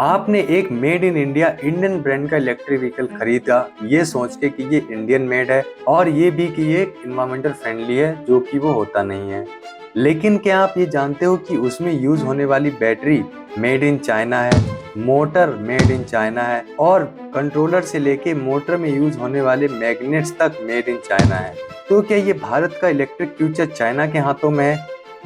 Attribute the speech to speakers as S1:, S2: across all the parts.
S1: आपने एक made in India Indian brand का इलेक्ट्रिक व्हीकल खरीदा ये सोच के कि ये इंडियन मेड है और ये भी कि ये इन्वायरमेंटल फ्रेंडली है, जो कि वो होता नहीं है। लेकिन क्या आप ये जानते हो कि उसमें यूज होने वाली बैटरी मेड इन चाइना है, मोटर मेड इन चाइना है और कंट्रोलर से लेके मोटर में यूज होने वाले मैग्नेट्स तक मेड इन चाइना है। तो क्या ये भारत का इलेक्ट्रिक फ्यूचर चाइना के हाथों में है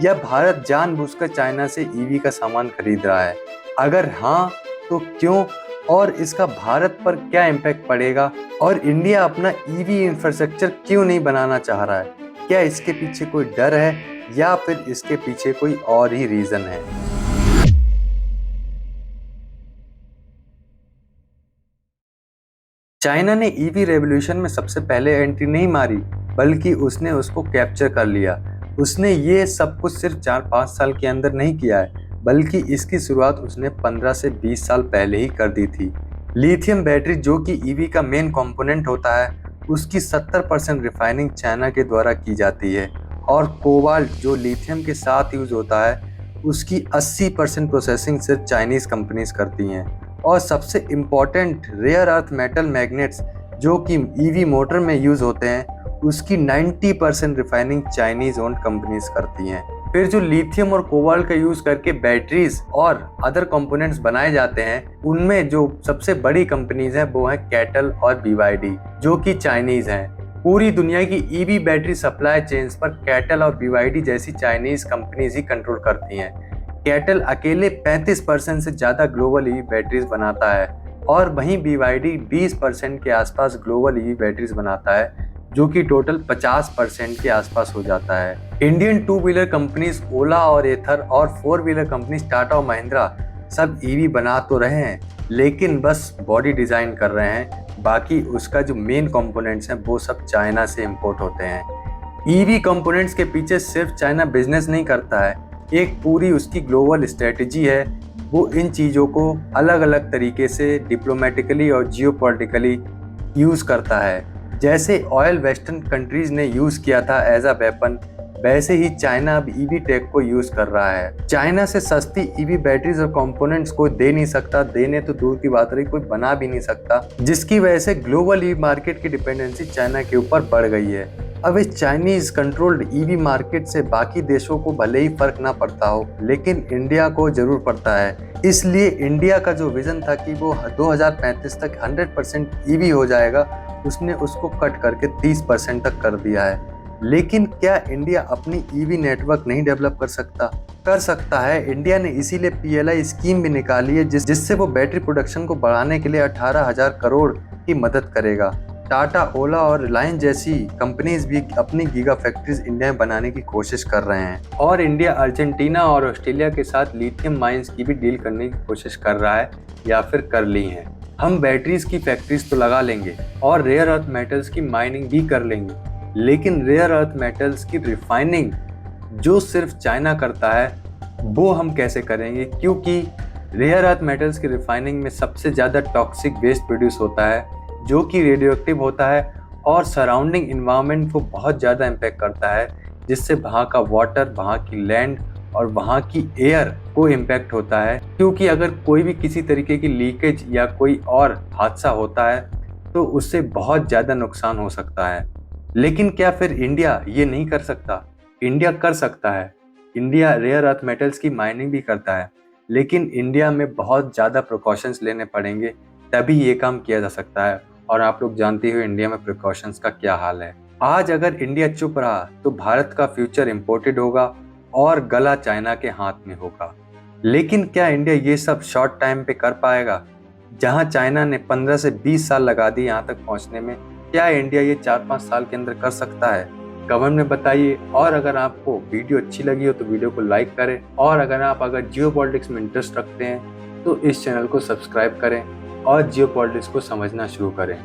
S1: या भारत जानबूझकर चाइना से ईवी का सामान खरीद रहा है? अगर हाँ, तो क्यों और इसका भारत पर क्या इम्पैक्ट पड़ेगा और इंडिया अपना ईवी इंफ्रास्ट्रक्चर क्यों नहीं बनाना चाह रहा है? क्या इसके पीछे कोई डर है या फिर इसके पीछे कोई और ही रीजन है? चाइना ने ईवी रेवोल्यूशन में सबसे पहले एंट्री नहीं मारी, बल्कि उसने उसको कैप्चर कर लिया। उसने ये सब कुछ सिर्फ 4-5 साल के अंदर नहीं किया है, बल्कि इसकी शुरुआत उसने 15 से 20 साल पहले ही कर दी थी। लिथियम बैटरी, जो कि ईवी का मेन कंपोनेंट होता है, उसकी 70% रिफाइनिंग चाइना के द्वारा की जाती है और कोबाल्ट, जो लिथियम के साथ यूज होता है, उसकी 80% प्रोसेसिंग सिर्फ चाइनीज कंपनीज करती हैं। और सबसे important rare earth metal magnets, जो कि ईवी मोटर में यूज होते हैं, उसकी 90% रिफाइनिंग चाइनीज ओन्ड कंपनीज करती हैं। फिर जो लिथियम और कोबाल्ट का यूज करके बैटरीज और अदर कंपोनेंट्स बनाए जाते हैं, उनमें जो सबसे बड़ी कंपनीज हैं वो हैं कैटल और BYD, जो कि चाइनीज हैं। पूरी दुनिया की ईवी बैटरी सप्लाई चेन्स पर कैटल और BYD जैसी चाइनीज कंपनीज ही कंट्रोल करती हैं। कैटल अकेले 35% से ज़्यादा ग्लोबल ईवी बैटरीज बनाता है और वहीं BYD 20% के आसपास ग्लोबल ईवी बैटरीज बनाता है, जो कि टोटल 50% के आसपास हो जाता है। इंडियन टू व्हीलर कंपनीज ओला और एथर और 4 व्हीलर कंपनीज टाटा और महिंद्रा सब ईवी बना तो रहे हैं, लेकिन बस बॉडी डिजाइन कर रहे हैं। बाकी उसका जो मेन कंपोनेंट्स हैं वो सब चाइना से इंपोर्ट होते हैं। ईवी कंपोनेंट्स के पीछे सिर्फ चाइना बिजनेस नहीं करता है, एक पूरी उसकी ग्लोबल स्ट्रेटजी है। वो इन चीज़ों को अलग अलग तरीके से डिप्लोमेटिकली और जियोपॉलिटिकली यूज़ करता है। जैसे ऑयल वेस्टर्न कंट्रीज ने यूज़ किया था एज अ वेपन, वैसे ही चाइना अब ईवी टेक को यूज़ कर रहा है। चाइना से सस्ती ईवी बैटरीज और कंपोनेंट्स कोई दे नहीं सकता, देने तो दूर की बात रही, कोई बना भी नहीं सकता, जिसकी वजह से ग्लोबल ईवी मार्केट की डिपेंडेंसी चाइना के ऊपर बढ़ गई है। अब इस चाइनीज कंट्रोल्ड ईवी मार्केट से बाकी देशों को भले ही फर्क ना पड़ता हो, लेकिन इंडिया को जरूर पड़ता है। इसलिए इंडिया का जो विजन था कि वो 2035 तक 100% ईवी हो जाएगा, उसने उसको कट करके 30% तक कर दिया है। लेकिन क्या इंडिया अपनी ईवी नेटवर्क नहीं डेवलप कर सकता? कर सकता है। इंडिया ने इसीलिए PLI स्कीम भी निकाली है, जिससे वो बैटरी प्रोडक्शन को बढ़ाने के लिए 18,000 करोड़ की मदद करेगा। टाटा, ओला और रिलायंस जैसी कंपनीज भी अपनी गीगा फैक्ट्रीज इंडिया में बनाने की कोशिश कर रहे हैं और इंडिया अर्जेंटीना और ऑस्ट्रेलिया के साथ लिथियम माइंस की भी डील करने की कोशिश कर रहा है या फिर कर ली है। हम बैटरीज की फैक्ट्रीज तो लगा लेंगे और रेयर अर्थ मेटल्स की माइनिंग भी कर लेंगे, लेकिन रेयर अर्थ मेटल्स की रिफाइनिंग जो सिर्फ चाइना करता है वो हम कैसे करेंगे? क्योंकि रेयर अर्थ मेटल्स की रिफाइनिंग में सबसे ज़्यादा टॉक्सिक वेस्ट प्रोड्यूस होता है, जो कि रेडियोएक्टिव होता है और सराउंडिंग इन्वायरमेंट को बहुत ज़्यादा इम्पेक्ट करता है, जिससे वहाँ का वाटर, वहाँ की लैंड और वहाँ की एयर को इम्पैक्ट होता है। क्योंकि अगर कोई भी किसी तरीके की लीकेज या कोई और हादसा होता है तो उससे बहुत ज़्यादा नुकसान हो सकता है। लेकिन क्या फिर इंडिया ये नहीं कर सकता? इंडिया कर सकता है। इंडिया रेयर अर्थ मेटल्स की माइनिंग भी करता है, लेकिन इंडिया में बहुत ज़्यादा प्रिकॉशंस लेने पड़ेंगे, तभी ये काम किया जा सकता है। और आप लोग जानते हो इंडिया में प्रिकॉशंस का क्या हाल है। आज अगर इंडिया चुप रहा तो भारत का फ्यूचर इम्पोर्टेड होगा और गला चाइना के हाथ में होगा। लेकिन क्या इंडिया ये सब शॉर्ट टाइम पे कर पाएगा? जहां चाइना ने 15 से 20 साल लगा दी यहाँ तक पहुंचने में, क्या इंडिया ये 4-5 साल के अंदर कर सकता है? कमेंट में बताइए। और अगर आपको वीडियो अच्छी लगी हो तो वीडियो को लाइक करें, और अगर जियोपॉलिटिक्स में इंटरेस्ट रखते हैं तो इस चैनल को सब्सक्राइब करें और जियोपॉलिटिक्स को समझना शुरू करें।